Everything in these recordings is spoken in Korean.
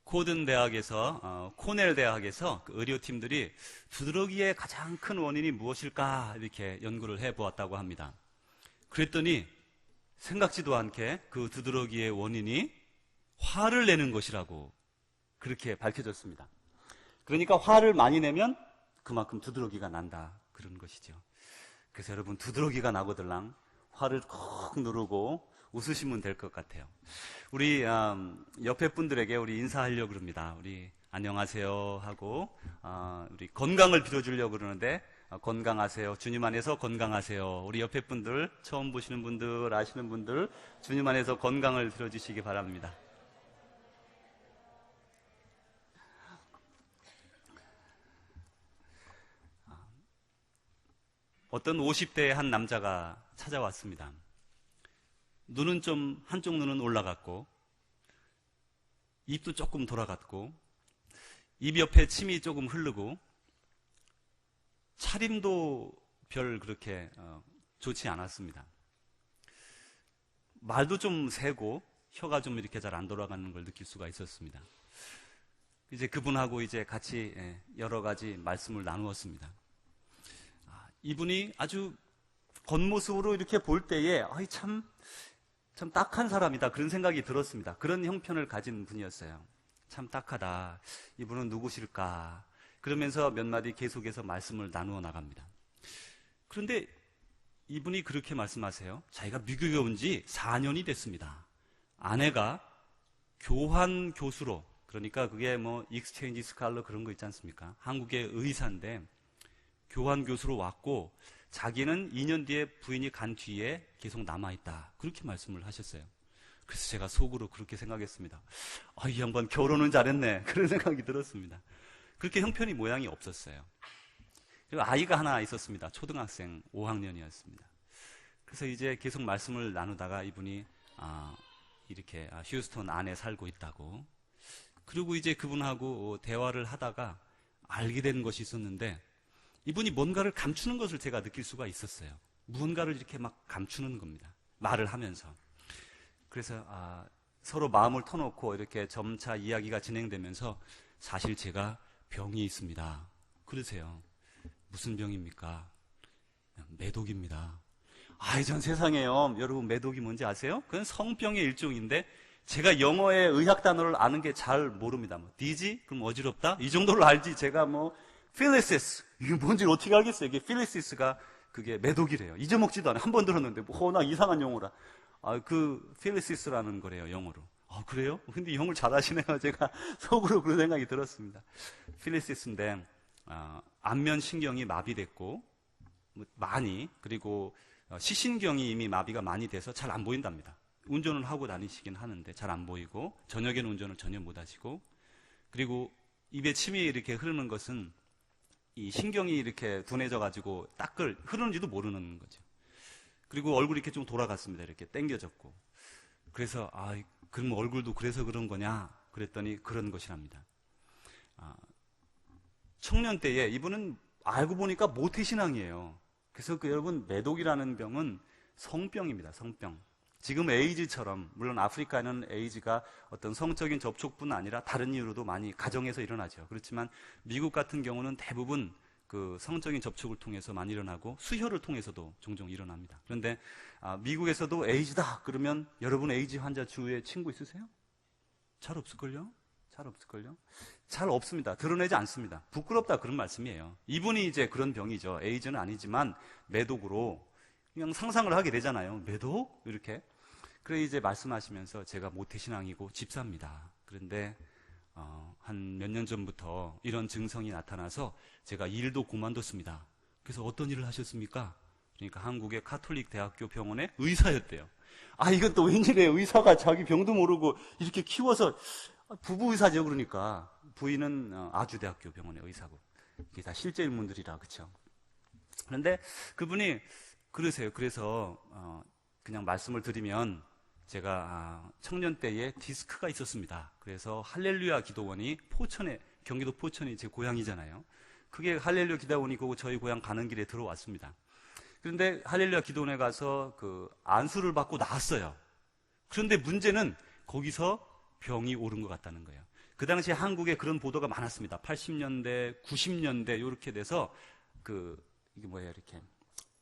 코든 대학에서 코넬 대학에서 그 의료팀들이 두드러기의 가장 큰 원인이 무엇일까 이렇게 연구를 해보았다고 합니다. 그랬더니 생각지도 않게 그 두드러기의 원인이 화를 내는 것이라고 그렇게 밝혀졌습니다. 그러니까 화를 많이 내면 그만큼 두드러기가 난다 그런 것이죠. 그래서 여러분 두드러기가 나거들랑 화를 콕 누르고 웃으시면 될 것 같아요. 우리 옆에 분들에게 우리 인사하려고 그럽니다. 우리 안녕하세요 하고 우리 건강을 빌어주려고 그러는데 건강하세요. 주님 안에서 건강하세요. 우리 옆에 분들 처음 보시는 분들 아시는 분들 주님 안에서 건강을 빌어주시기 바랍니다. 어떤 50대의 한 남자가 찾아왔습니다. 눈은 좀 한쪽 눈은 올라갔고 입도 조금 돌아갔고 입 옆에 침이 조금 흐르고 차림도 별 그렇게 좋지 않았습니다. 말도 좀 새고 혀가 좀 이렇게 잘 안 돌아가는 걸 느낄 수가 있었습니다. 이제 그분하고 이제 같이 여러 가지 말씀을 나누었습니다. 이분이 아주 겉모습으로 이렇게 볼 때에 참 딱한 사람이다 그런 생각이 들었습니다. 그런 형편을 가진 분이었어요. 참 딱하다. 이분은 누구실까? 그러면서 몇 마디 계속해서 말씀을 나누어 나갑니다. 그런데 이분이 그렇게 말씀하세요. 자기가 미국에 온 지 4년이 됐습니다. 아내가 교환 교수로, 그러니까 그게 뭐 익스체인지 스칼러 그런 거 있지 않습니까? 한국의 의사인데 교환 교수로 왔고 자기는 2년 뒤에 부인이 간 뒤에 계속 남아있다. 그렇게 말씀을 하셨어요. 그래서 제가 속으로 그렇게 생각했습니다. 이 양반 결혼은 잘했네. 그런 생각이 들었습니다. 그렇게 형편이 모양이 없었어요. 그리고 아이가 하나 있었습니다. 초등학생 5학년이었습니다. 그래서 이제 계속 말씀을 나누다가 이분이 이렇게 휴스턴 안에 살고 있다고. 그리고 이제 그분하고 대화를 하다가 알게 된 것이 있었는데 이분이 뭔가를 감추는 것을 제가 느낄 수가 있었어요. 무언가를 이렇게 막 감추는 겁니다. 말을 하면서. 그래서 서로 마음을 터놓고 이렇게 점차 이야기가 진행되면서 사실 제가 병이 있습니다. 그러세요. 무슨 병입니까? 매독입니다. 전 세상에요. 여러분 매독이 뭔지 아세요? 그건 성병의 일종인데 제가 영어의 의학 단어를 아는 게 잘 모릅니다. 디지? 그럼 어지럽다? 이 정도로 알지. 제가 필리시스. 이게 뭔지 어떻게 알겠어요? 이게 필리시스가 그게 매독이래요. 잊어먹지도 않아요. 한 번 들었는데 워낙 이상한 용어라. 그 필리시스라는 거래요. 영어로. 그래요? 근데 영어를 잘하시네요. 제가 속으로 그런 생각이 들었습니다. 필리시스인데 안면 신경이 마비됐고 많이 그리고 시신경이 이미 마비가 많이 돼서 잘 안 보인답니다. 운전을 하고 다니시긴 하는데 잘 안 보이고 저녁에는 운전을 전혀 못 하시고 그리고 입에 침이 이렇게 흐르는 것은 이 신경이 이렇게 둔해져 가지고 흐르는지도 모르는 거죠. 그리고 얼굴이 이렇게 좀 돌아갔습니다. 이렇게 당겨졌고. 그래서 그럼 얼굴도 그래서 그런 거냐? 그랬더니 그런 것이랍니다. 청년 때에 이분은 알고 보니까 모태신앙이에요. 그래서 여러분 매독이라는 병은 성병입니다. 성병. 지금 에이즈처럼 물론 아프리카는 에이즈가 어떤 성적인 접촉뿐 아니라 다른 이유로도 많이 가정에서 일어나죠. 그렇지만 미국 같은 경우는 대부분 그 성적인 접촉을 통해서 많이 일어나고 수혈을 통해서도 종종 일어납니다. 그런데 미국에서도 에이즈다 그러면 여러분 에이즈 환자 주위에 친구 있으세요? 잘 없을걸요? 잘 없습니다. 드러내지 않습니다. 부끄럽다 그런 말씀이에요. 이분이 이제 그런 병이죠. 에이즈는 아니지만 매독으로 그냥 상상을 하게 되잖아요. 매독? 이렇게. 그래 이제 말씀하시면서 제가 모태신앙이고 집사입니다. 그런데 한 몇 년 전부터 이런 증상이 나타나서 제가 일도 그만뒀습니다. 그래서 어떤 일을 하셨습니까? 그러니까 한국의 카톨릭 대학교 병원의 의사였대요. 이건 또 웬일이에요. 의사가 자기 병도 모르고 이렇게 키워서 부부 의사죠. 그러니까 부인은 아주대학교 병원의 의사고 이게 다 실제 인물들이라 그렇죠. 그런데 그분이 그러세요. 그래서 그냥 말씀을 드리면 제가 청년 때에 디스크가 있었습니다. 그래서 할렐루야 기도원이 경기도 포천이 제 고향이잖아요. 그게 할렐루야 기도원이 저희 고향 가는 길에 들어왔습니다. 그런데 할렐루야 기도원에 가서 그 안수를 받고 나왔어요. 그런데 문제는 거기서 병이 오른 것 같다는 거예요. 그 당시에 한국에 그런 보도가 많았습니다. 80년대, 90년대 이렇게 돼서 이게 뭐예요, 이렇게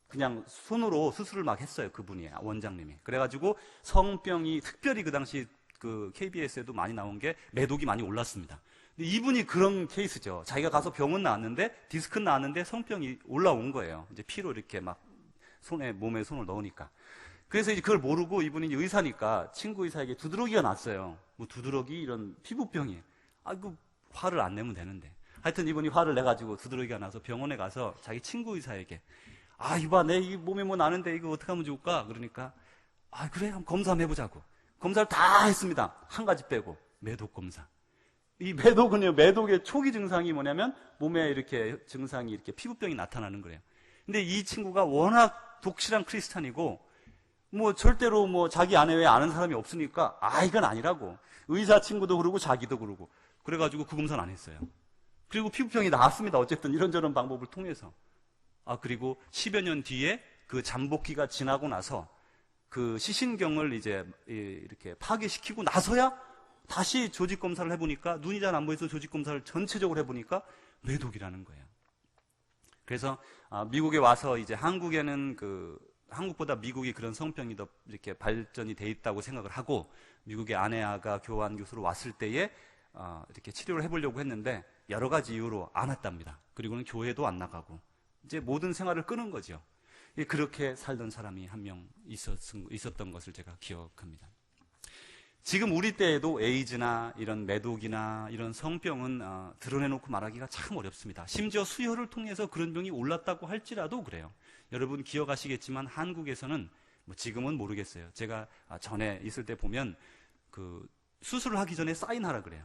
그냥 손으로 수술을 막 했어요, 그분이, 원장님이. 그래가지고 성병이 특별히 그 당시 KBS에도 많이 나온 게 매독이 많이 올랐습니다. 근데 이분이 그런 케이스죠. 자기가 가서 병원 나왔는데 디스크 나왔는데 성병이 올라온 거예요. 이제 피로 이렇게 막 몸에 손을 넣으니까. 그래서 이제 그걸 모르고 이분이 이제 의사니까 친구 의사에게 두드러기가 났어요. 뭐 두드러기 이런 피부병이. 아이고 화를 안 내면 되는데. 하여튼 이분이 화를 내가지고 두드러기가 나서 병원에 가서 자기 친구 의사에게 이봐, 내 이 몸에 뭐 나는데 이거 어떻게 하면 좋을까? 그러니까 그래, 한번 검사 한번 해보자고. 검사를 다 했습니다. 한 가지 빼고 매독 검사. 이 매독은요, 매독의 초기 증상이 뭐냐면 몸에 이렇게 증상이 이렇게 피부병이 나타나는 거예요. 근데 이 친구가 워낙 독실한 크리스찬이고 뭐 절대로 뭐 자기 아내외에 아는 사람이 없으니까 이건 아니라고. 의사 친구도 그러고 자기도 그러고. 그래가지고 그 검사는 안 했어요. 그리고 피부병이 나왔습니다. 어쨌든 이런저런 방법을 통해서. 그리고 10여 년 뒤에 그 잠복기가 지나고 나서 그 시신경을 이제 이렇게 파괴시키고 나서야 다시 조직검사를 해보니까 눈이 잘 안 보여서 조직검사를 전체적으로 해보니까 매독이라는 거예요. 그래서 미국에 와서 이제 한국에는 한국보다 미국이 그런 성병이 더 이렇게 발전이 돼 있다고 생각을 하고 미국의 아내아가 교환 교수로 왔을 때에 이렇게 치료를 해보려고 했는데 여러 가지 이유로 안 왔답니다. 그리고는 교회도 안 나가고 이제 모든 생활을 끊은 거죠. 그렇게 살던 사람이 한 명 있었던 것을 제가 기억합니다. 지금 우리 때에도 에이즈나 이런 매독이나 이런 성병은 드러내놓고 말하기가 참 어렵습니다. 심지어 수혈을 통해서 그런 병이 올랐다고 할지라도 그래요. 여러분 기억하시겠지만 한국에서는 뭐 지금은 모르겠어요. 제가 전에 있을 때 보면 수술을 하기 전에 사인하라 그래요.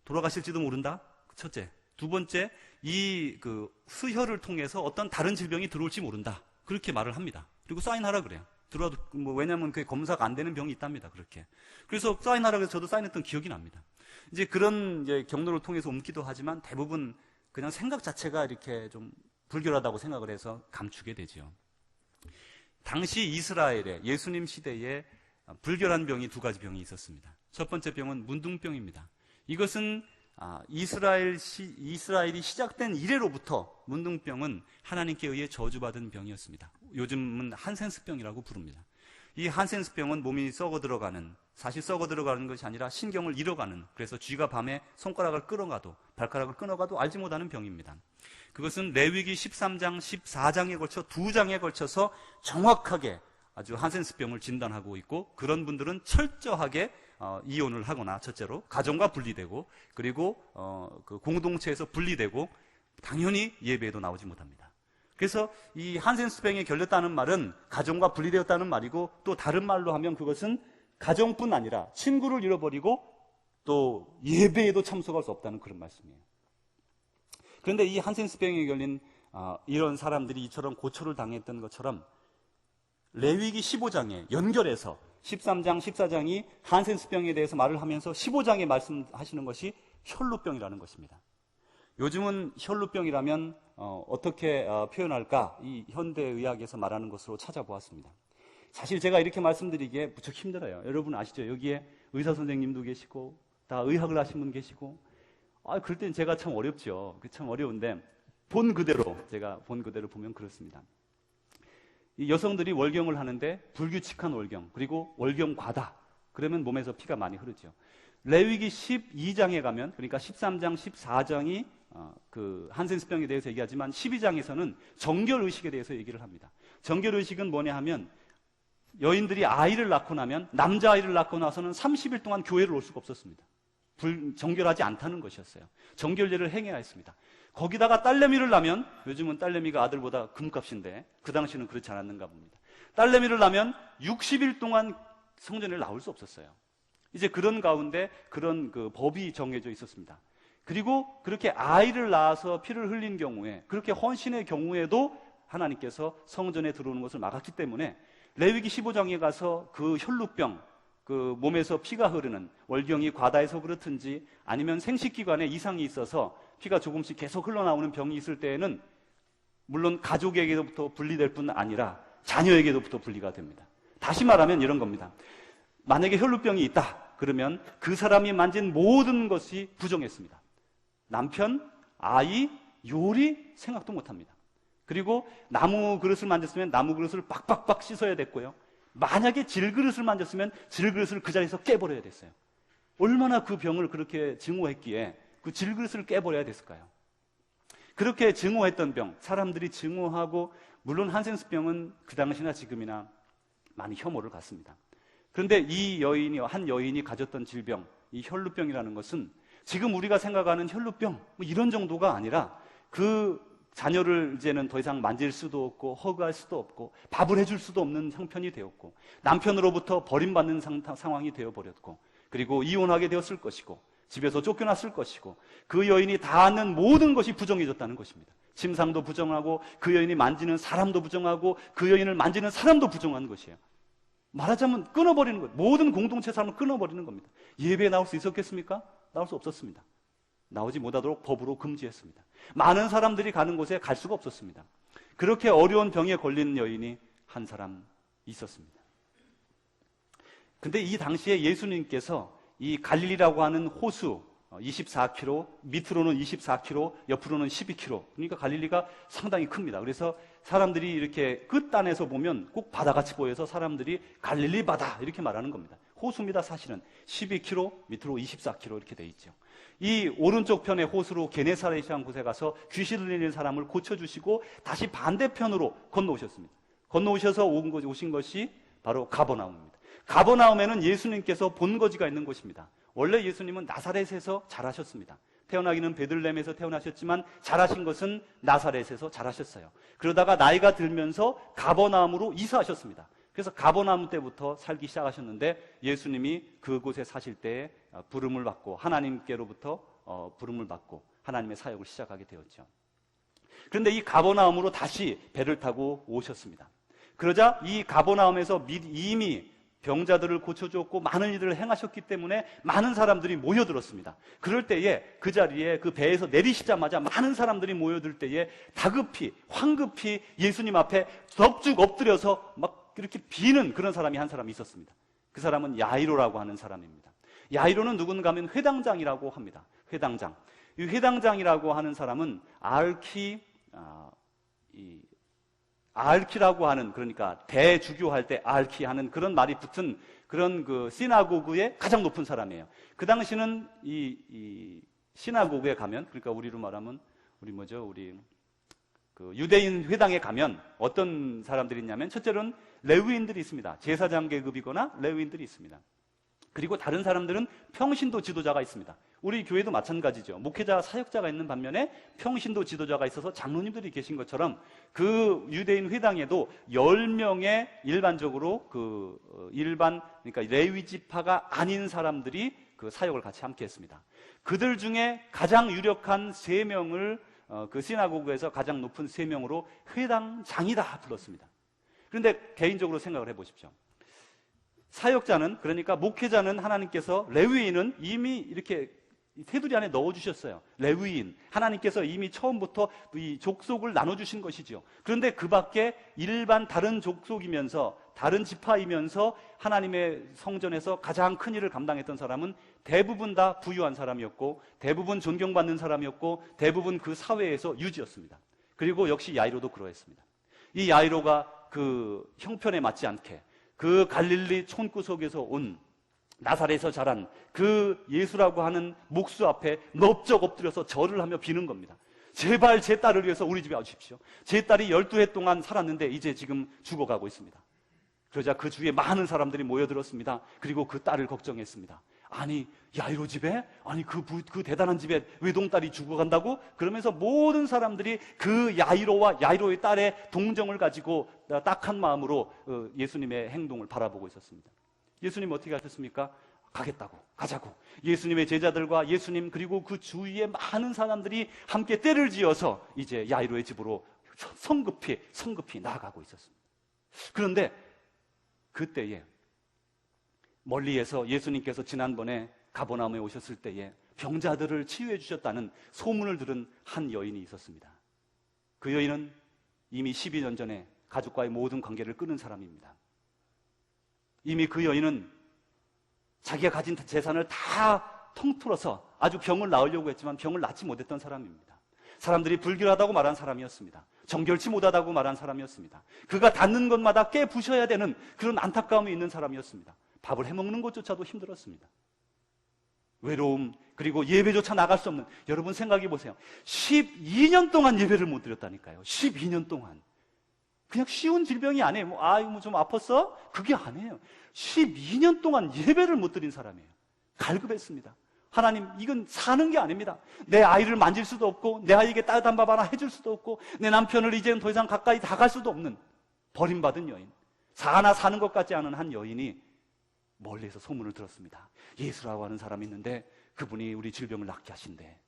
돌아가실지도 모른다. 첫째. 두 번째, 수혈을 통해서 어떤 다른 질병이 들어올지 모른다. 그렇게 말을 합니다. 그리고 사인하라 그래요. 들어와도, 왜냐면 그게 검사가 안 되는 병이 있답니다. 그렇게. 그래서 사인하라 그래서 저도 사인했던 기억이 납니다. 이제 그런 경로를 통해서 옮기도 하지만 대부분 그냥 생각 자체가 이렇게 좀 불결하다고 생각을 해서 감추게 되죠. 당시 이스라엘에 예수님 시대에 불결한 병이 두 가지 병이 있었습니다. 첫 번째 병은 문둥병입니다. 이것은 이스라엘이 시작된 이래로부터 문둥병은 하나님께 의해 저주받은 병이었습니다. 요즘은 한센스병이라고 부릅니다. 이 한센스병은 몸이 썩어 들어가는, 사실 썩어 들어가는 것이 아니라 신경을 잃어가는, 그래서 쥐가 밤에 손가락을 끊어가도, 발가락을 끊어가도 알지 못하는 병입니다. 그것은 레위기 13장, 14장에 걸쳐 두 장에 걸쳐서 정확하게 아주 한센스병을 진단하고 있고, 그런 분들은 철저하게 이혼을 하거나 첫째로 가정과 분리되고, 그리고 그 공동체에서 분리되고, 당연히 예배에도 나오지 못합니다. 그래서 이 한센스병에 걸렸다는 말은 가정과 분리되었다는 말이고, 또 다른 말로 하면 그것은 가정뿐 아니라 친구를 잃어버리고 또 예배에도 참석할 수 없다는 그런 말씀이에요. 그런데 이 한센스병에 걸린 이런 사람들이 이처럼 고초를 당했던 것처럼 레위기 15장에 연결해서 13장, 14장이 한센스병에 대해서 말을 하면서 15장에 말씀하시는 것이 혈루병이라는 것입니다. 요즘은 혈루병이라면 어떻게 표현할까? 이 현대의학에서 말하는 것으로 찾아보았습니다. 사실 제가 이렇게 말씀드리기에 무척 힘들어요. 여러분 아시죠? 여기에 의사 선생님도 계시고 다 의학을 하신 분 계시고 그럴 땐 제가 참 어렵죠. 참 어려운데 제가 본 그대로 보면 그렇습니다. 이 여성들이 월경을 하는데 불규칙한 월경, 그리고 월경 과다. 그러면 몸에서 피가 많이 흐르죠. 레위기 12장에 가면, 그러니까 13장, 14장이 그 한센스병에 대해서 얘기하지만 12장에서는 정결의식에 대해서 얘기를 합니다. 정결의식은 뭐냐 하면 여인들이 아이를 낳고 나면, 남자아이를 낳고 나서는 30일 동안 교회를 올 수가 없었습니다. 정결하지 않다는 것이었어요. 정결례를 행해야 했습니다. 거기다가 딸내미를 낳으면, 요즘은 딸내미가 아들보다 금값인데 그 당시는 그렇지 않았는가 봅니다. 딸내미를 낳으면 60일 동안 성전에 나올 수 없었어요. 이제 그런 가운데 그런 법이 정해져 있었습니다. 그리고 그렇게 아이를 낳아서 피를 흘린 경우에, 그렇게 헌신의 경우에도 하나님께서 성전에 들어오는 것을 막았기 때문에 레위기 15장에 가서 그 혈루병, 그 몸에서 피가 흐르는, 월경이 과다해서 그렇든지 아니면 생식기관에 이상이 있어서 피가 조금씩 계속 흘러나오는 병이 있을 때에는 물론 가족에게부터 분리될 뿐 아니라 자녀에게부터 분리가 됩니다. 다시 말하면 이런 겁니다. 만약에 혈루병이 있다. 그러면 그 사람이 만진 모든 것이 부정했습니다. 남편, 아이, 요리 생각도 못합니다. 그리고 나무 그릇을 만졌으면 나무 그릇을 빡빡빡 씻어야 됐고요. 만약에 질그릇을 만졌으면 질그릇을 그 자리에서 깨버려야 됐어요. 얼마나 그 병을 그렇게 증오했기에 그 질그릇을 깨버려야 됐을까요? 그렇게 증오했던 병, 사람들이 증오하고, 물론 한센스병은 그 당시나 지금이나 많이 혐오를 갖습니다. 그런데 한 여인이 가졌던 질병, 이 혈루병이라는 것은 지금 우리가 생각하는 혈루병 뭐 이런 정도가 아니라, 그 자녀를 이제는 더 이상 만질 수도 없고 허그할 수도 없고 밥을 해줄 수도 없는 형편이 되었고, 남편으로부터 버림받는 상황이 되어버렸고, 그리고 이혼하게 되었을 것이고, 집에서 쫓겨났을 것이고, 그 여인이 닿는 모든 것이 부정해졌다는 것입니다. 침상도 부정하고, 그 여인이 만지는 사람도 부정하고, 그 여인을 만지는 사람도 부정한 것이에요. 말하자면 끊어버리는 거예요. 모든 공동체 사람을 끊어버리는 겁니다. 예배에 나올 수 있었겠습니까? 나올 수 없었습니다. 나오지 못하도록 법으로 금지했습니다. 많은 사람들이 가는 곳에 갈 수가 없었습니다. 그렇게 어려운 병에 걸린 여인이 한 사람 있었습니다. 근데 이 당시에 예수님께서 이 갈릴리라고 하는 호수 24km, 밑으로는 24km, 옆으로는 12km. 그러니까 갈릴리가 상당히 큽니다. 그래서 사람들이 이렇게 끝단에서 보면 꼭 바다같이 보여서 사람들이 갈릴리 바다 이렇게 말하는 겁니다. 호수입니다. 사실은 12km, 밑으로 24km 이렇게 돼 있죠. 이 오른쪽 편의 호수로 게네사렛이라는 곳에 가서 귀신을 들리는 사람을 고쳐주시고 다시 반대편으로 건너오셨습니다. 건너오셔서 오신 것이 바로 가버나움입니다. 가버나움에는 예수님께서 본거지가 있는 곳입니다. 원래 예수님은 나사렛에서 자라셨습니다. 태어나기는 베들레헴에서 태어나셨지만 자라신 것은 나사렛에서 자라셨어요. 그러다가 나이가 들면서 가버나움으로 이사하셨습니다. 그래서 가버나움 때부터 살기 시작하셨는데, 예수님이 그곳에 사실 때에 부름을 받고 하나님께로부터 부름을 받고 하나님의 사역을 시작하게 되었죠. 그런데 이 가버나움으로 다시 배를 타고 오셨습니다. 그러자 이 가버나움에서 이미 병자들을 고쳐주었고 많은 일들을 행하셨기 때문에 많은 사람들이 모여들었습니다. 그럴 때에 그 자리에 그 배에서 내리시자마자 많은 사람들이 모여들 때에 다급히 황급히 예수님 앞에 덕죽 엎드려서 막 이렇게 비는 그런 사람이 한 사람이 있었습니다. 그 사람은 야이로라고 하는 사람입니다. 야이로는 누군가 하면 회당장이라고 합니다. 회당장. 이 회당장이라고 하는 사람은 아알키라고 하는, 그러니까 대주교할 때 아알키 하는 그런 말이 붙은 그런 그 시나고그의 가장 높은 사람이에요. 그 당시는 이 시나고그에 가면, 그러니까 우리로 말하면 우리 그 유대인 회당에 가면 어떤 사람들이 있냐면, 첫째로는 레위인들이 있습니다. 제사장 계급이거나 레위인들이 있습니다. 그리고 다른 사람들은 평신도 지도자가 있습니다. 우리 교회도 마찬가지죠. 목회자, 사역자가 있는 반면에 평신도 지도자가 있어서 장로님들이 계신 것처럼, 그 유대인 회당에도 10명의 일반적으로 그러니까 레위 지파가 아닌 사람들이 그 사역을 같이 함께 했습니다. 그들 중에 가장 유력한 3명을 그 시나고그에서 가장 높은 3명으로 회당장이다 불렀습니다. 그런데 개인적으로 생각을 해보십시오. 사역자는, 그러니까 목회자는 하나님께서, 레위인은 이미 이렇게 테두리 안에 넣어주셨어요. 레위인, 하나님께서 이미 처음부터 이 족속을 나눠주신 것이죠. 그런데 그 밖에 일반 다른 족속이면서 다른 지파이면서 하나님의 성전에서 가장 큰 일을 감당했던 사람은 대부분 다 부유한 사람이었고, 대부분 존경받는 사람이었고, 대부분 그 사회에서 유지였습니다. 그리고 역시 야이로도 그러했습니다. 이 야이로가 그 형편에 맞지 않게 그 갈릴리 촌구석에서 온, 나사렛에서 자란 그 예수라고 하는 목수 앞에 넙적 엎드려서 절을 하며 비는 겁니다. 제발 제 딸을 위해서 우리 집에 와주십시오. 제 딸이 12해 동안 살았는데 이제 지금 죽어가고 있습니다. 그러자 그 주위에 많은 사람들이 모여들었습니다. 그리고 그 딸을 걱정했습니다. 아니, 야이로 집에? 아니, 그 대단한 집에 외동딸이 죽어간다고? 그러면서 모든 사람들이 그 야이로와 야이로의 딸의 동정을 가지고 딱한 마음으로 예수님의 행동을 바라보고 있었습니다. 예수님 어떻게 하셨습니까? 가겠다고, 가자고. 예수님의 제자들과 예수님, 그리고 그 주위에 많은 사람들이 함께 떼를 지어서 이제 야이로의 집으로 성급히 나아가고 있었습니다. 그런데 그때에 멀리에서 예수님께서 지난번에 가버나움에 오셨을 때에 병자들을 치유해 주셨다는 소문을 들은 한 여인이 있었습니다. 그 여인은 이미 12년 전에 가족과의 모든 관계를 끊은 사람입니다. 이미 그 여인은 자기가 가진 재산을 다 통틀어서 아주 병을 낳으려고 했지만 병을 낳지 못했던 사람입니다. 사람들이 불결하다고 말한 사람이었습니다. 정결치 못하다고 말한 사람이었습니다. 그가 닿는 것마다 깨 부셔야 되는 그런 안타까움이 있는 사람이었습니다. 밥을 해먹는 것조차도 힘들었습니다. 외로움, 그리고 예배조차 나갈 수 없는, 여러분 생각해 보세요. 12년 동안 예배를 못 드렸다니까요. 12년 동안. 그냥 쉬운 질병이 아니에요. 이거 좀 아팠어? 그게 아니에요. 12년 동안 예배를 못 드린 사람이에요. 갈급했습니다. 하나님, 이건 사는 게 아닙니다. 내 아이를 만질 수도 없고, 내 아이에게 따뜻한 밥 하나 해줄 수도 없고, 내 남편을 이제는 더 이상 가까이 다가갈 수도 없는 버림받은 여인, 하나 사는 것 같지 않은 한 여인이 멀리에서 소문을 들었습니다. 예수라고 하는 사람이 있는데 그분이 우리 질병을 낫게 하신대.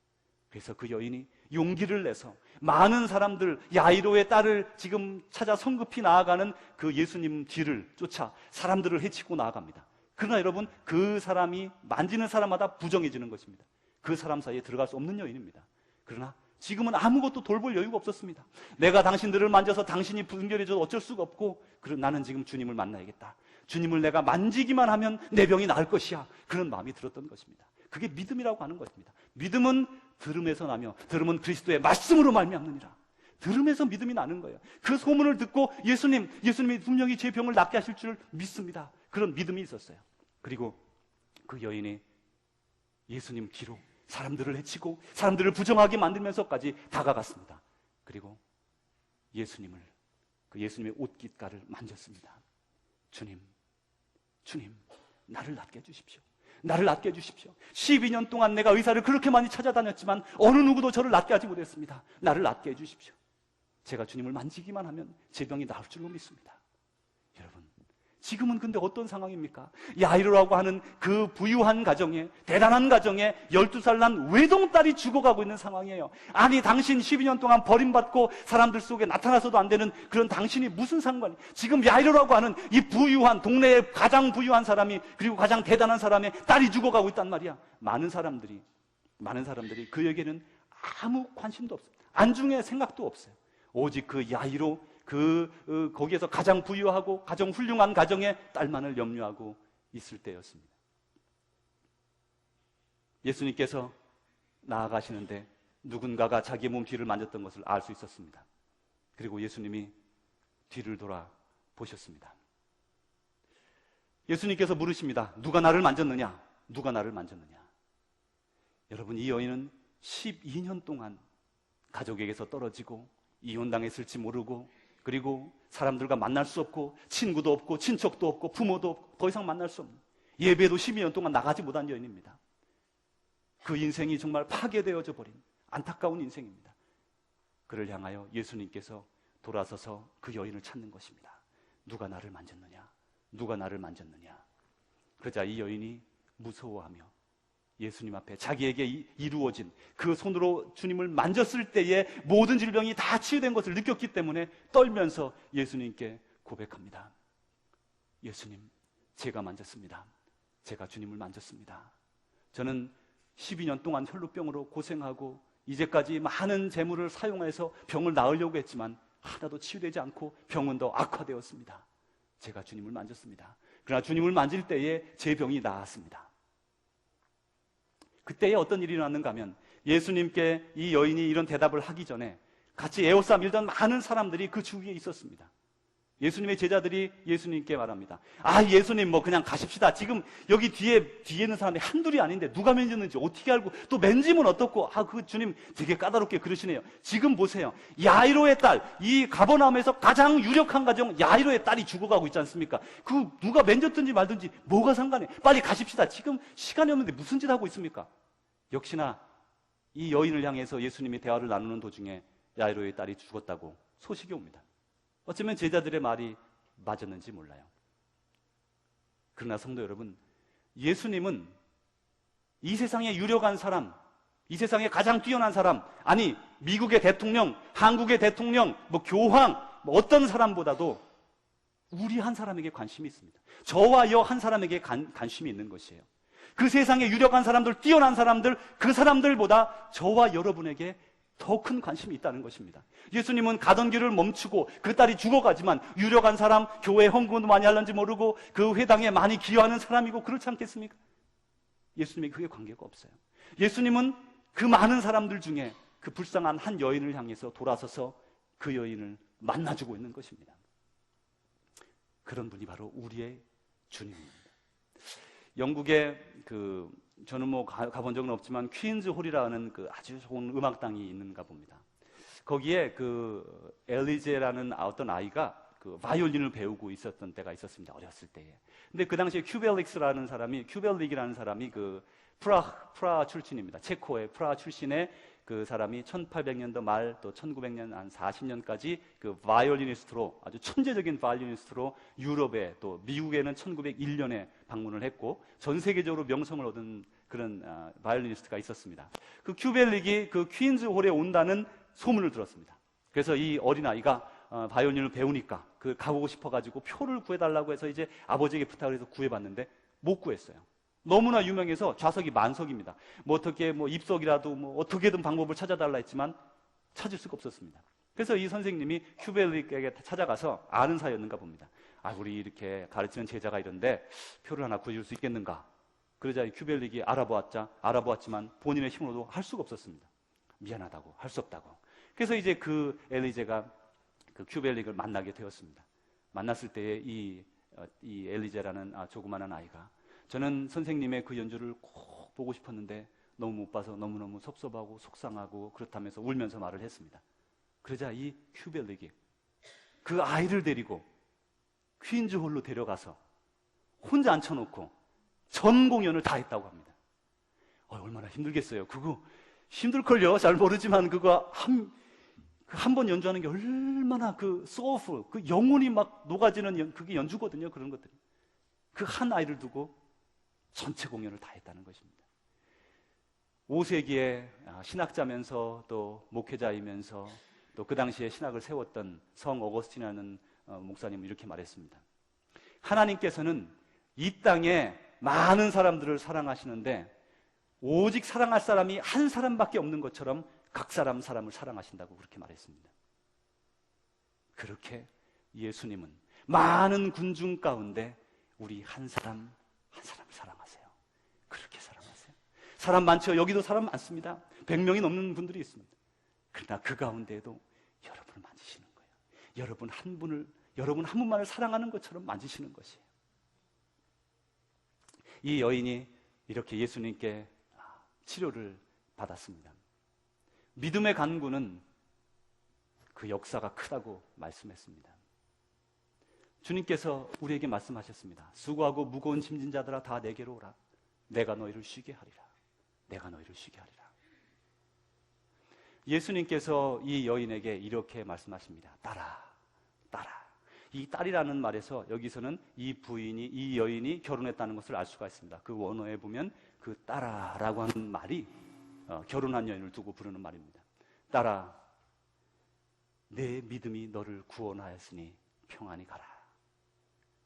그래서 그 여인이 용기를 내서 많은 사람들, 야이로의 딸을 지금 찾아 성급히 나아가는 그 예수님 뒤를 쫓아 사람들을 해치고 나아갑니다. 그러나 여러분, 그 사람이 만지는 사람마다 부정해지는 것입니다. 그 사람 사이에 들어갈 수 없는 여인입니다. 그러나 지금은 아무것도 돌볼 여유가 없었습니다. 내가 당신들을 만져서 당신이 분별해줘도 어쩔 수가 없고, 나는 지금 주님을 만나야겠다. 주님을 내가 만지기만 하면 내 병이 나을 것이야. 그런 마음이 들었던 것입니다. 그게 믿음이라고 하는 것입니다. 믿음은 들음에서 나며 들음은 그리스도의 말씀으로 말미암느니라. 들음에서 믿음이 나는 거예요. 그 소문을 듣고 예수님이 분명히 제 병을 낫게 하실 줄 믿습니다. 그런 믿음이 있었어요. 그리고 그 여인이 예수님 뒤로 사람들을 해치고 사람들을 부정하게 만들면서까지 다가갔습니다. 그리고 예수님의 옷깃가를 만졌습니다. 주님, 나를 낫게 해주십시오. 나를 낫게 해주십시오. 12년 동안 내가 의사를 그렇게 많이 찾아다녔지만 어느 누구도 저를 낫게 하지 못했습니다. 나를 낫게 해주십시오. 제가 주님을 만지기만 하면 제 병이 나을 줄로 믿습니다. 여러분, 지금은 근데 어떤 상황입니까? 야이로라고 하는 그 부유한 가정에, 대단한 가정에 12살 난 외동딸이 죽어가고 있는 상황이에요. 아니, 당신 12년 동안 버림받고 사람들 속에 나타나서도 안 되는 그런 당신이 무슨 상관이? 지금 야이로라고 하는 이 부유한, 동네의 가장 부유한 사람이, 그리고 가장 대단한 사람의 딸이 죽어가고 있단 말이야. 많은 사람들이 그에게는 아무 관심도 없어요. 안중에 생각도 없어요. 오직 그 야이로, 거기에서 가장 부유하고 가장 훌륭한 가정의 딸만을 염려하고 있을 때였습니다. 예수님께서 나아가시는데 누군가가 자기의 몸 뒤를 만졌던 것을 알 수 있었습니다. 그리고 예수님이 뒤를 돌아 보셨습니다. 예수님께서 물으십니다. 누가 나를 만졌느냐? 누가 나를 만졌느냐? 여러분, 이 여인은 12년 동안 가족에게서 떨어지고 이혼당했을지 모르고, 그리고 사람들과 만날 수 없고, 친구도 없고, 친척도 없고, 부모도 없고, 더 이상 만날 수 없는, 예배도 12년 동안 나가지 못한 여인입니다. 그 인생이 정말 파괴되어져 버린 안타까운 인생입니다. 그를 향하여 예수님께서 돌아서서 그 여인을 찾는 것입니다. 누가 나를 만졌느냐? 누가 나를 만졌느냐? 그러자 이 여인이 무서워하며 예수님 앞에 자기에게 이루어진 그 손으로 주님을 만졌을 때에 모든 질병이 다 치유된 것을 느꼈기 때문에 떨면서 예수님께 고백합니다. 예수님, 제가 만졌습니다. 제가 주님을 만졌습니다. 저는 12년 동안 혈루병으로 고생하고 이제까지 많은 재물을 사용해서 병을 나으려고 했지만 하나도 치유되지 않고 병은 더 악화되었습니다. 제가 주님을 만졌습니다. 그러나 주님을 만질 때에 제 병이 나았습니다. 그때에 어떤 일이 일어났는가 하면 예수님께 이 여인이 이런 대답을 하기 전에 같이 에워싸 밀던 많은 사람들이 그 주위에 있었습니다. 예수님의 제자들이 예수님께 말합니다. 예수님, 그냥 가십시다. 지금 여기 뒤에 있는 사람이 한둘이 아닌데 누가 만졌는지 어떻게 알고, 또 만지면 어떻고. 그 주님 되게 까다롭게 그러시네요. 지금 보세요. 야이로의 딸, 이 가버나움에서 가장 유력한 가정 야이로의 딸이 죽어가고 있지 않습니까? 그 누가 만졌든지 말든지 뭐가 상관해. 빨리 가십시다. 지금 시간이 없는데 무슨 짓 하고 있습니까? 역시나 이 여인을 향해서 예수님이 대화를 나누는 도중에 야이로의 딸이 죽었다고 소식이 옵니다. 어쩌면 제자들의 말이 맞았는지 몰라요. 그러나 성도 여러분, 예수님은 이 세상에 유력한 사람, 이 세상에 가장 뛰어난 사람, 아니 미국의 대통령, 한국의 대통령, 교황, 어떤 사람보다도 우리 한 사람에게 관심이 있습니다. 저와 여 한 사람에게 관심이 있는 것이에요. 그 세상에 유력한 사람들, 뛰어난 사람들, 그 사람들보다 저와 여러분에게 더 큰 관심이 있다는 것입니다. 예수님은 가던 길을 멈추고 그 딸이 죽어가지만 유력한 사람, 교회 헌금도 많이 하는지 모르고 그 회당에 많이 기여하는 사람이고 그렇지 않겠습니까? 예수님에게 그게 관계가 없어요. 예수님은 그 많은 사람들 중에 그 불쌍한 한 여인을 향해서 돌아서서 그 여인을 만나주고 있는 것입니다. 그런 분이 바로 우리의 주님입니다. 영국에 저는 뭐 가본 적은 없지만 퀸즈 홀이라는 그 아주 좋은 음악당이 있는가 봅니다. 거기에 그 엘리제라는 어떤 아이가 그 바이올린을 배우고 있었던 때가 있었습니다. 어렸을 때에. 근데 그 당시에 큐벨릭이라는 사람이 그 프라하 출신입니다. 체코의 프라하 출신의 그 사람이 1800년도 말 또 1900년 한 40년까지 그 바이올리니스트로 아주 천재적인 바이올리니스트로 유럽에 또 미국에는 1901년에 방문을 했고 전 세계적으로 명성을 얻은 그런 바이올리니스트가 있었습니다. 그 큐벨릭이 그 퀸즈 홀에 온다는 소문을 들었습니다. 그래서 이 어린아이가 바이올린을 배우니까 그 가보고 싶어가지고 표를 구해달라고 해서 이제 아버지에게 부탁을 해서 구해봤는데 못 구했어요. 너무나 유명해서 좌석이 만석입니다. 뭐 어떻게 뭐 입석이라도 뭐 어떻게든 방법을 찾아달라 했지만 찾을 수가 없었습니다. 그래서 이 선생님이 큐벨릭에게 찾아가서 아는 사이였는가 봅니다. 우리 이렇게 가르치는 제자가 이런데 표를 하나 구해줄 수 있겠는가? 그러자 큐벨릭이 알아보았지만 본인의 힘으로도 할 수가 없었습니다. 미안하다고, 할 수 없다고. 그래서 이제 그 엘리제가 그 큐벨릭을 만나게 되었습니다. 만났을 때에 이 엘리제라는 조그마한 아이가 저는 선생님의 그 연주를 꼭 보고 싶었는데 너무 못 봐서 너무너무 섭섭하고 속상하고 그렇다면서 울면서 말을 했습니다. 그러자 이 큐벨릭이 그 아이를 데리고 퀸즈 홀로 데려가서 혼자 앉혀놓고 전 공연을 다 했다고 합니다. 얼마나 힘들겠어요. 그거 힘들걸요. 잘 모르지만 그거 한 번 연주하는 게 얼마나 그 소울풀, 그 영혼이 막 녹아지는 그게 연주거든요. 그런 것들이. 그 한 아이를 두고 전체 공연을 다 했다는 것입니다. 5세기에 신학자면서 또 목회자이면서 또 그 당시에 신학을 세웠던 성 어거스틴이라는 목사님은 이렇게 말했습니다. 하나님께서는 이 땅에 많은 사람들을 사랑하시는데 오직 사랑할 사람이 한 사람밖에 없는 것처럼 각 사람을 사랑하신다고 그렇게 말했습니다. 그렇게 예수님은 많은 군중 가운데 우리 한 사람 사랑하세요. 그렇게 사랑하세요. 사람 많죠? 여기도 사람 많습니다. 100명이 넘는 분들이 있습니다. 그러나 그 가운데에도 여러분을 만지시는 거예요. 여러분 한 분만을 사랑하는 것처럼 만지시는 것이에요. 이 여인이 이렇게 예수님께 치료를 받았습니다. 믿음의 간구는 그 역사가 크다고 말씀했습니다. 주님께서 우리에게 말씀하셨습니다. 수고하고 무거운 짐진 자들아 다 내게로 오라. 내가 너희를 쉬게 하리라. 내가 너희를 쉬게 하리라. 예수님께서 이 여인에게 이렇게 말씀하십니다. 따라. 이 딸이라는 말에서 여기서는 이 여인이 결혼했다는 것을 알 수가 있습니다. 그 원어에 보면 그 따라라고 하는 말이 결혼한 여인을 두고 부르는 말입니다. 딸아, 내 믿음이 너를 구원하였으니 평안히 가라.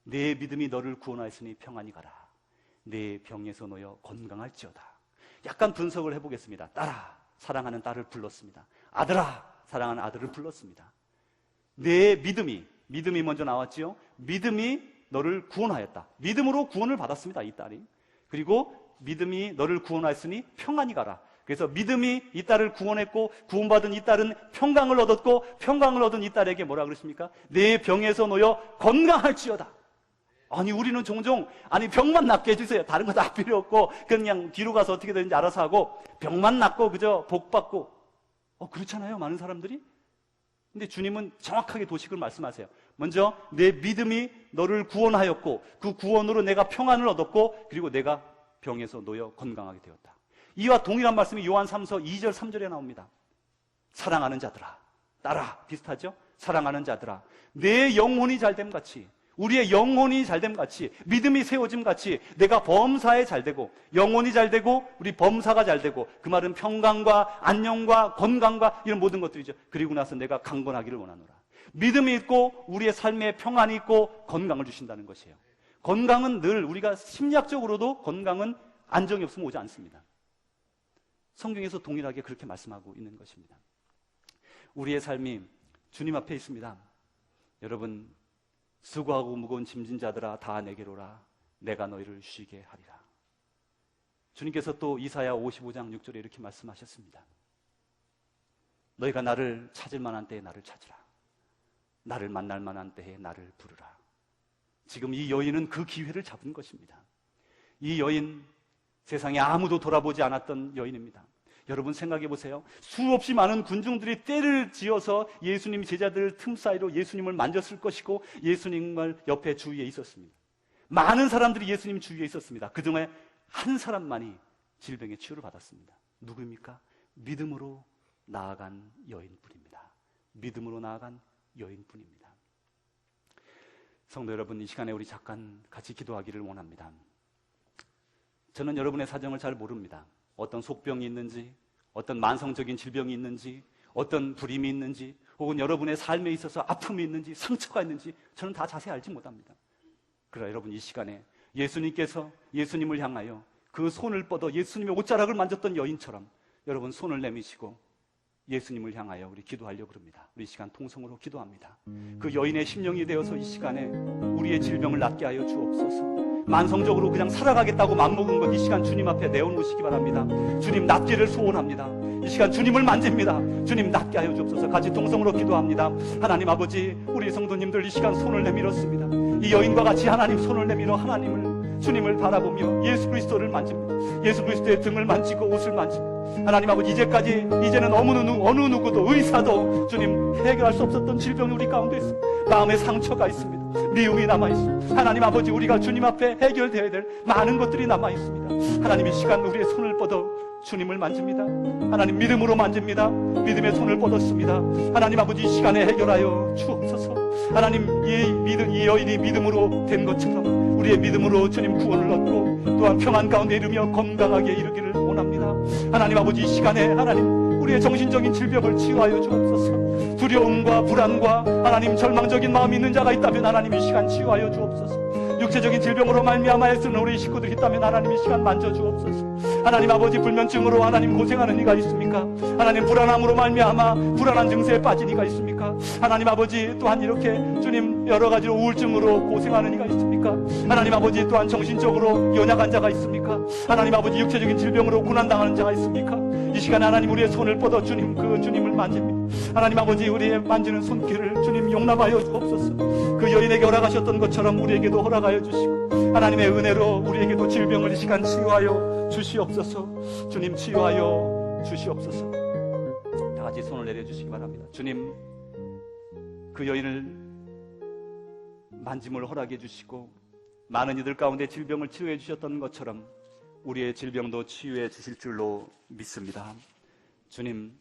내 믿음이 너를 구원하였으니 평안히 가라. 내 병에서 놓여 건강할지어다. 약간 분석을 해보겠습니다. 딸아, 사랑하는 딸을 불렀습니다. 아들아, 사랑하는 아들을 불렀습니다. 내 믿음이 먼저 나왔지요. 믿음이 너를 구원하였다. 믿음으로 구원을 받았습니다, 이 딸이. 그리고 믿음이 너를 구원하였으니 평안히 가라. 그래서 믿음이 이 딸을 구원했고 구원받은 이 딸은 평강을 얻었고 평강을 얻은 이 딸에게 뭐라 그랬습니까? 내 병에서 놓여 건강할지어다. 아니 우리는 종종 병만 낫게 해주세요. 다른 거 다 필요 없고 그냥 뒤로 가서 어떻게 되는지 알아서 하고 병만 낫고 그저 복 받고 그렇잖아요, 많은 사람들이. 근데 주님은 정확하게 도식을 말씀하세요. 먼저 내 믿음이 너를 구원하였고 그 구원으로 내가 평안을 얻었고 그리고 내가 병에서 놓여 건강하게 되었다. 이와 동일한 말씀이 요한 3서 2절 3절에 나옵니다. 사랑하는 자들아, 따라 비슷하죠? 사랑하는 자들아, 내 영혼이 잘됨 같이, 우리의 영혼이 잘됨 같이, 믿음이 세워짐 같이 내가 범사에 잘되고 영혼이 잘되고 우리 범사가 잘되고, 그 말은 평강과 안녕과 건강과 이런 모든 것들이죠. 그리고 나서 내가 강건하기를 원하노라. 믿음이 있고 우리의 삶에 평안이 있고 건강을 주신다는 것이에요. 건강은 늘 우리가 심리학적으로도 건강은 안정이 없으면 오지 않습니다. 성경에서 동일하게 그렇게 말씀하고 있는 것입니다. 우리의 삶이 주님 앞에 있습니다. 여러분, 수고하고 무거운 짐진 자들아 다 내게로라. 내가 너희를 쉬게 하리라. 주님께서 또 이사야 55장 6절에 이렇게 말씀하셨습니다. 너희가 나를 찾을 만한 때에 나를 찾으라. 나를 만날 만한 때에 나를 부르라. 지금 이 여인은 그 기회를 잡은 것입니다. 이 여인, 세상에 아무도 돌아보지 않았던 여인입니다. 여러분 생각해 보세요. 수없이 많은 군중들이 떼를 지어서 예수님 제자들 틈 사이로 예수님을 만졌을 것이고 예수님을 옆에 주위에 있었습니다. 많은 사람들이 예수님 주위에 있었습니다. 그중에 한 사람만이 질병의 치유를 받았습니다. 누구입니까? 믿음으로 나아간 여인뿐입니다. 믿음으로 나아간 여인뿐입니다. 성도 여러분, 이 시간에 우리 잠깐 같이 기도하기를 원합니다. 저는 여러분의 사정을 잘 모릅니다. 어떤 속병이 있는지, 어떤 만성적인 질병이 있는지, 어떤 불임이 있는지, 혹은 여러분의 삶에 있어서 아픔이 있는지, 상처가 있는지 저는 다 자세히 알지 못합니다. 그러나 여러분, 이 시간에 예수님께서 예수님을 향하여 그 손을 뻗어 예수님의 옷자락을 만졌던 여인처럼 여러분 손을 내미시고 예수님을 향하여 우리 기도하려고 합니다. 우리 이 시간 통성으로 기도합니다. 그 여인의 심령이 되어서 이 시간에 우리의 질병을 낫게 하여 주옵소서. 만성적으로 그냥 살아가겠다고 맘먹은 것 이 시간 주님 앞에 내어놓으시기 바랍니다. 주님 낫기를 소원합니다. 이 시간 주님을 만집니다. 주님 낫게 하여 주옵소서. 같이 통성으로 기도합니다. 하나님 아버지, 우리 성도님들 이 시간 손을 내밀었습니다. 이 여인과 같이 하나님 손을 내밀어 하나님을, 주님을 바라보며 예수 그리스도를 만집니다. 예수 그리스도의 등을 만지고 옷을 만집니다. 하나님 아버지, 이제는 어느 누구도 의사도 주님 해결할 수 없었던 질병이 우리 가운데 있습니다. 마음의 상처가 있습니다. 미움이 남아있습니다. 하나님 아버지, 우리가 주님 앞에 해결되어야 될 많은 것들이 남아있습니다. 하나님, 이 시간 우리의 손을 뻗어 주님을 만집니다. 하나님, 믿음으로 만집니다. 믿음의 손을 뻗었습니다. 하나님 아버지, 이 시간에 해결하여 주옵소서. 하나님, 이 여인이 믿음으로 된 것처럼 우리의 믿음으로 주님 구원을 얻고 또한 평안 가운데 이르며 건강하게 이르기를 원합니다. 하나님 아버지, 이 시간에 하나님 우리의 정신적인 질병을 치유하여 주옵소서. 두려움과 불안과 하나님 절망적인 마음이 있는 자가 있다면 하나님 이 시간 치유하여 주옵소서. 육체적인 질병으로 말미암아 애쓰는 우리 식구들이 있다면 하나님 이 시간 만져주옵소서. 하나님 아버지, 불면증으로 하나님 고생하는 이가 있습니까? 하나님, 불안함으로 말미암아 불안한 증세에 빠진 이가 있습니까? 하나님 아버지, 또한 이렇게 주님 여러 가지로 우울증으로 고생하는 이가 있습니까? 하나님 아버지, 또한 정신적으로 연약한 자가 있습니까? 하나님 아버지, 육체적인 질병으로 고난당하는 자가 있습니까? 이 시간에 하나님 우리의 손을 뻗어 주님을 만집니다. 하나님 아버지, 우리의 만지는 손길을 주님 용납하여 주옵소서. 그 여인에게 허락하셨던 것처럼 우리에게도 허락하여 주시고 하나님의 은혜로 우리에게도 질병을 이 시간 치유하여 주시옵소서. 주님, 치유하여 주시옵소서. 다 같이 손을 내려주시기 바랍니다. 주님, 그 여인을 만짐을 허락해 주시고 많은 이들 가운데 질병을 치유해 주셨던 것처럼 우리의 질병도 치유해 주실 줄로 믿습니다. 주님,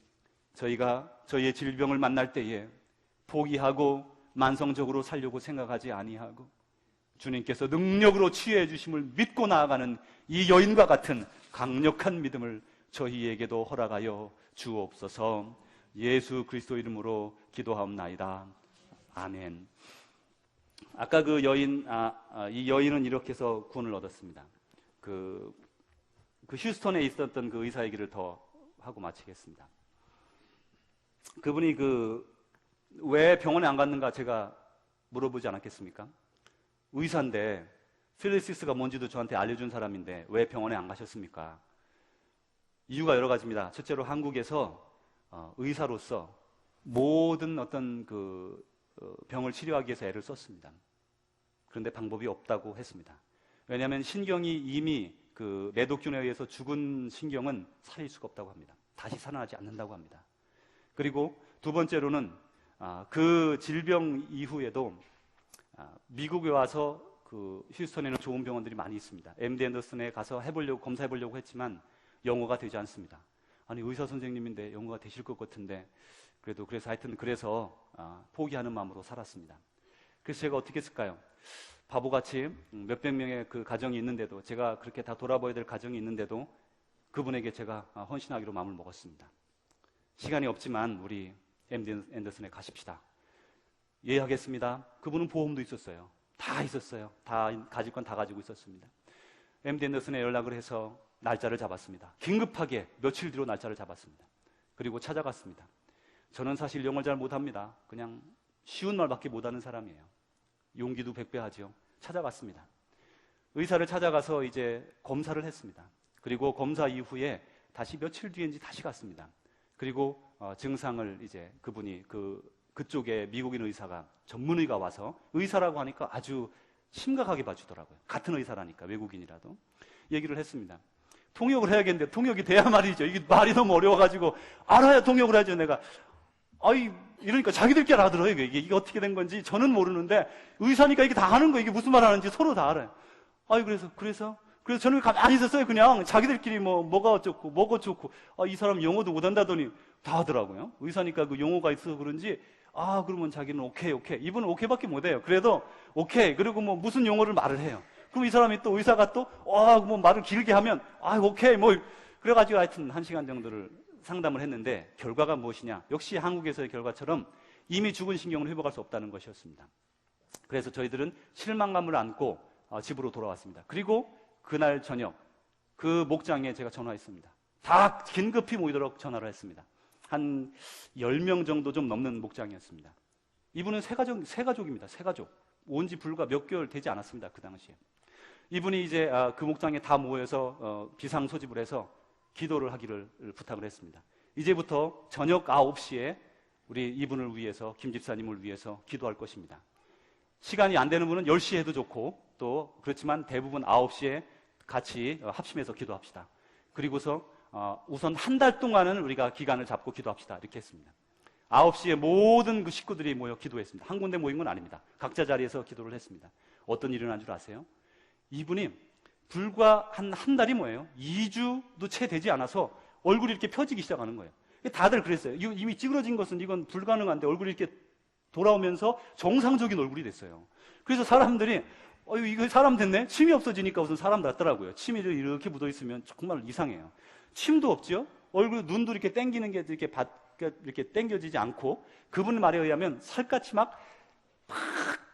저희가 저희의 질병을 만날 때에 포기하고 만성적으로 살려고 생각하지 아니하고 주님께서 능력으로 치유해 주심을 믿고 나아가는 이 여인과 같은 강력한 믿음을 저희에게도 허락하여 주옵소서. 예수 그리스도 이름으로 기도하옵나이다. 아멘. 아까 그 여인, 이 여인은 이렇게 해서 구원을 얻었습니다. 그 휴스턴에 있었던 그 의사 얘기를 더 하고 마치겠습니다. 그분이 왜 병원에 안 갔는가 제가 물어보지 않았겠습니까? 의사인데 필리시스가 뭔지도 저한테 알려준 사람인데 왜 병원에 안 가셨습니까? 이유가 여러 가지입니다. 첫째로 한국에서 의사로서 모든 어떤 병을 치료하기 위해서 애를 썼습니다. 그런데 방법이 없다고 했습니다. 왜냐하면 신경이 이미 매독균에 의해서 죽은 신경은 살릴 수가 없다고 합니다. 다시 살아나지 않는다고 합니다. 그리고 두 번째로는 그 질병 이후에도 미국에 와서 휴스턴에는 좋은 병원들이 많이 있습니다. MD 앤더슨에 가서 검사해보려고 했지만 영어가 되지 않습니다. 아니, 의사 선생님인데 영어가 되실 것 같은데 그래서 포기하는 마음으로 살았습니다. 그래서 제가 어떻게 했을까요? 바보같이 몇백 명의 그 가정이 있는데도, 제가 그렇게 다 돌아봐야 될 가정이 있는데도 그분에게 제가 헌신하기로 마음을 먹었습니다. 시간이 없지만 우리 MD 앤더슨에 가십시다. 예약했습니다. 그분은 보험도 있었어요. 다 있었어요. 다 가질 건 다 가지고 있었습니다. MD 앤더슨에 연락을 해서 날짜를 잡았습니다. 긴급하게 며칠 뒤로 날짜를 잡았습니다. 그리고 찾아갔습니다. 저는 사실 영어를 잘 못합니다. 그냥 쉬운 말밖에 못하는 사람이에요. 용기도 백배하죠. 찾아갔습니다. 의사를 찾아가서 이제 검사를 했습니다. 그리고 검사 이후에 다시 며칠 뒤인지 다시 갔습니다. 그리고 증상을 이제 그분이 그쪽에 미국인 의사가 전문의가 와서 의사라고 하니까 아주 심각하게 봐주더라고요. 같은 의사라니까 외국인이라도 얘기를 했습니다. 통역을 해야겠는데 통역이 돼야 말이죠. 이게 말이 너무 어려워가지고 알아야 통역을 하죠. 내가 이러니까 자기들끼리 알아들어요. 이게 어떻게 된 건지 저는 모르는데 의사니까 이게 다 하는 거예요. 이게 무슨 말 하는지 서로 다 알아요. 그래서 저는 가만히 있었어요. 그냥 자기들끼리 뭐가 어쩌고 뭐가 어쩌고 이 사람 영어도 못한다더니 다 하더라고요. 의사니까 그 용어가 있어서 그런지 그러면 자기는 오케이 이분은 오케이밖에 못해요. 그래도 오케이 그리고 뭐 무슨 용어를 말을 해요. 그럼 이 사람이 또 의사가 또 뭐 말을 길게 하면 오케이 그래가지고 하여튼 1시간 정도를 상담을 했는데 결과가 무엇이냐? 역시 한국에서의 결과처럼 이미 죽은 신경을 회복할 수 없다는 것이었습니다. 그래서 저희들은 실망감을 안고 집으로 돌아왔습니다. 그리고 그날 저녁 그 목장에 제가 전화했습니다. 다 긴급히 모이도록 전화를 했습니다. 한 10명 정도 좀 넘는 목장이었습니다. 이분은 세 가족입니다. 세 가족. 온 지 불과 몇 개월 되지 않았습니다. 그 당시에. 이분이 이제 그 목장에 다 모여서 비상 소집을 해서 기도를 하기를 부탁을 했습니다. 이제부터 저녁 9시에 우리 이분을 위해서, 김 집사님을 위해서 기도할 것입니다. 시간이 안 되는 분은 10시에 해도 좋고 또 그렇지만 대부분 9시에 같이 합심해서 기도합시다. 그리고서 우선 한 달 동안은 우리가 기간을 잡고 기도합시다. 이렇게 했습니다. 9시에 모든 그 식구들이 모여 기도했습니다. 한 군데 모인 건 아닙니다. 각자 자리에서 기도를 했습니다. 어떤 일이 일어난 줄 아세요? 이분이 불과 한 달이 뭐예요? 2주도 채 되지 않아서 얼굴이 이렇게 펴지기 시작하는 거예요. 다들 그랬어요. 이미 찌그러진 것은 이건 불가능한데 얼굴이 이렇게 돌아오면서 정상적인 얼굴이 됐어요. 그래서 사람들이 이거 사람 됐네? 침이 없어지니까 무슨 사람 같더라고요. 침이 이렇게 묻어있으면 정말 이상해요. 침도 없죠? 얼굴, 눈도 이렇게 땡기는 게 이렇게 땡겨지지 않고 그분 말에 의하면 살갗이 막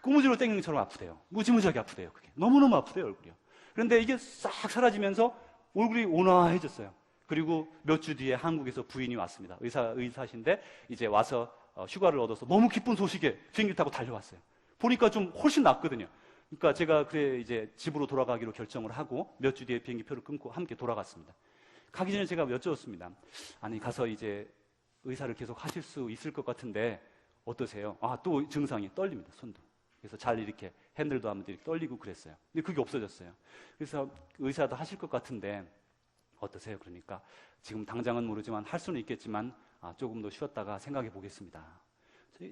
고무줄로 땡기는 것처럼 아프대요. 무지무지하게 아프대요. 그게 너무너무 아프대요, 얼굴이요. 그런데 이게 싹 사라지면서 얼굴이 온화해졌어요. 그리고 몇 주 뒤에 한국에서 부인이 왔습니다. 의사신데 이제 와서 휴가를 얻어서 너무 기쁜 소식에 비행기 타고 달려왔어요. 보니까 좀 훨씬 낫거든요. 그러니까 제가 이제 집으로 돌아가기로 결정을 하고 몇 주 뒤에 비행기표를 끊고 함께 돌아갔습니다. 가기 전에 제가 여쭤봤습니다. 아니 가서 이제 의사를 계속 하실 수 있을 것 같은데 어떠세요? 또 증상이 떨립니다. 손도. 그래서 잘 이렇게 핸들도 하면 이렇게 떨리고 그랬어요. 근데 그게 없어졌어요. 그래서 의사도 하실 것 같은데 어떠세요? 그러니까 지금 당장은 모르지만 할 수는 있겠지만 조금 더 쉬었다가 생각해 보겠습니다.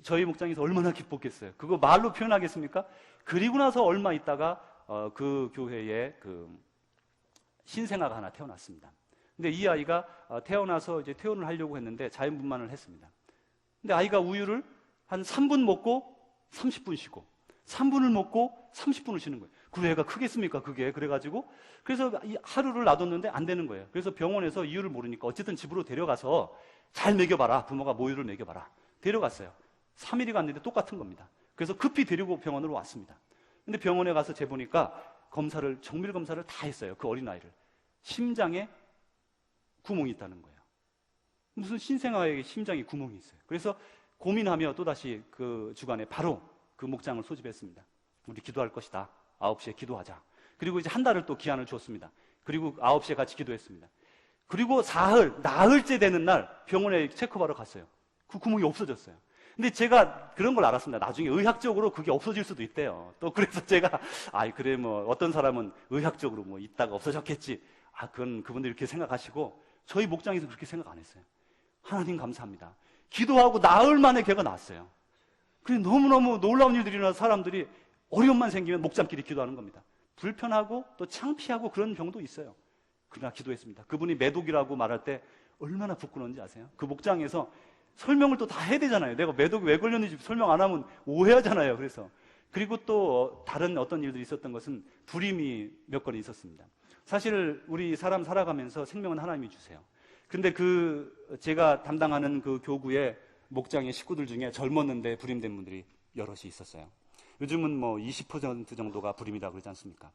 저희 목장에서 얼마나 기뻤겠어요. 그거 말로 표현하겠습니까? 그리고 나서 얼마 있다가 그 교회에 그 신생아가 하나 태어났습니다. 근데 이 아이가 태어나서 이제 퇴원을 하려고 했는데 자연분만을 했습니다. 근데 아이가 우유를 한 3분 먹고 30분 쉬고 3분을 먹고 30분을 쉬는 거예요. 그 애가 크겠습니까? 그게. 그래가지고 그래서 하루를 놔뒀는데 안 되는 거예요. 그래서 병원에서 이유를 모르니까 어쨌든 집으로 데려가서 잘 먹여봐라. 부모가 모유를 먹여봐라. 데려갔어요. 3일이 갔는데 똑같은 겁니다. 그래서 급히 데리고 병원으로 왔습니다. 근데 병원에 가서 재보니까 정밀 검사를 다 했어요. 그 어린아이를. 심장에 구멍이 있다는 거예요. 무슨 신생아에게 심장에 구멍이 있어요. 그래서 고민하며 또다시 그 주간에 바로 그 목장을 소집했습니다. 우리 기도할 것이다. 9시에 기도하자. 그리고 이제 한 달을 또 기한을 줬습니다. 그리고 9시에 같이 기도했습니다. 그리고 나흘째 되는 날 병원에 체크하러 갔어요. 그 구멍이 없어졌어요. 근데 제가 그런 걸 알았습니다. 나중에 의학적으로 그게 없어질 수도 있대요. 또 그래서 제가 그래 어떤 사람은 의학적으로 있다가 없어졌겠지. 그건 그분들 이렇게 생각하시고 저희 목장에서 그렇게 생각 안 했어요. 하나님 감사합니다. 기도하고 나흘 만에 걔가 나았어요. 그래 너무너무 놀라운 일들이 일어나서 사람들이 어려움만 생기면 목장끼리 기도하는 겁니다. 불편하고 또 창피하고 그런 경우도 있어요. 그러나 기도했습니다. 그분이 매독이라고 말할 때 얼마나 부끄러운지 아세요? 그 목장에서 설명을 또 다 해야 되잖아요. 내가 매독이 왜 걸렸는지 설명 안 하면 오해하잖아요. 그리고 또 다른 어떤 일들이 있었던 것은 불임이 몇 건 있었습니다. 사실 우리 사람 살아가면서 생명은 하나님이 주세요. 근데 제가 담당하는 그 교구의 목장의 식구들 중에 젊었는데 불임된 분들이 여럿이 있었어요. 요즘은 20% 정도가 불임이다 그러지 않습니까?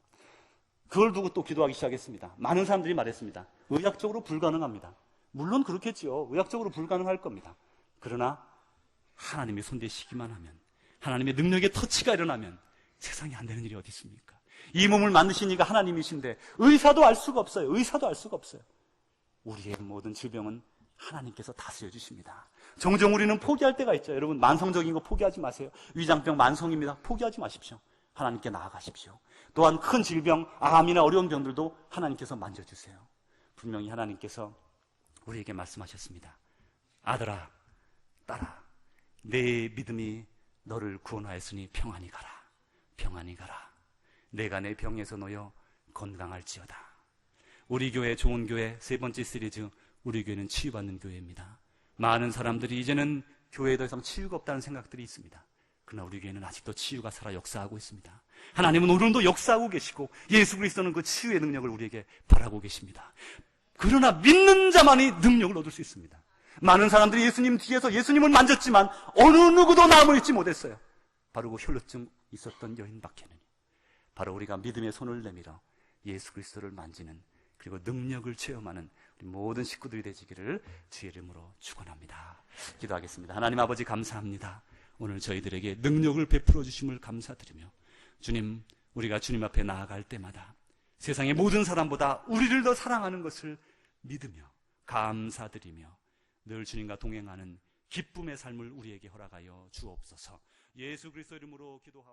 그걸 두고 또 기도하기 시작했습니다. 많은 사람들이 말했습니다. 의학적으로 불가능합니다. 물론 그렇겠지요. 의학적으로 불가능할 겁니다. 그러나 하나님이 손대시기만 하면, 하나님의 능력의 터치가 일어나면 세상에 안 되는 일이 어디 있습니까? 이 몸을 만드신 이가 하나님이신데 의사도 알 수가 없어요. 의사도 알 수가 없어요. 우리의 모든 질병은 하나님께서 다스려 주십니다. 종종 우리는 포기할 때가 있죠. 여러분, 만성적인 거 포기하지 마세요. 위장병 만성입니다. 포기하지 마십시오. 하나님께 나아가십시오. 또한 큰 질병, 암이나 어려운 병들도 하나님께서 만져주세요. 분명히 하나님께서 우리에게 말씀하셨습니다. 아들아, 딸아, 내 믿음이 너를 구원하였으니 평안히 가라. 평안히 가라. 내가 내 병에서 놓여 건강할지어다. 우리 교회, 좋은 교회 세 번째 시리즈, 우리 교회는 치유받는 교회입니다. 많은 사람들이 이제는 교회에 더 이상 치유가 없다는 생각들이 있습니다. 그러나 우리 교회는 아직도 치유가 살아 역사하고 있습니다. 하나님은 오늘도 역사하고 계시고 예수 그리스도는 그 치유의 능력을 우리에게 바라고 계십니다. 그러나 믿는 자만이 능력을 얻을 수 있습니다. 많은 사람들이 예수님 뒤에서 예수님을 만졌지만 어느 누구도 나음을 잊지 못했어요. 바로 그 혈루증 있었던 여인 박해는 바로 우리가 믿음의 손을 내밀어 예수 그리스도를 만지는, 그리고 능력을 체험하는 우리 모든 식구들이 되시기를 주의 이름으로 축원합니다. 기도하겠습니다. 하나님 아버지, 감사합니다. 오늘 저희들에게 능력을 베풀어 주심을 감사드리며, 주님, 우리가 주님 앞에 나아갈 때마다 세상의 모든 사람보다 우리를 더 사랑하는 것을 믿으며 감사드리며 늘 주님과 동행하는 기쁨의 삶을 우리에게 허락하여 주옵소서. 예수 그리스도 이름으로 기도하옵나이다.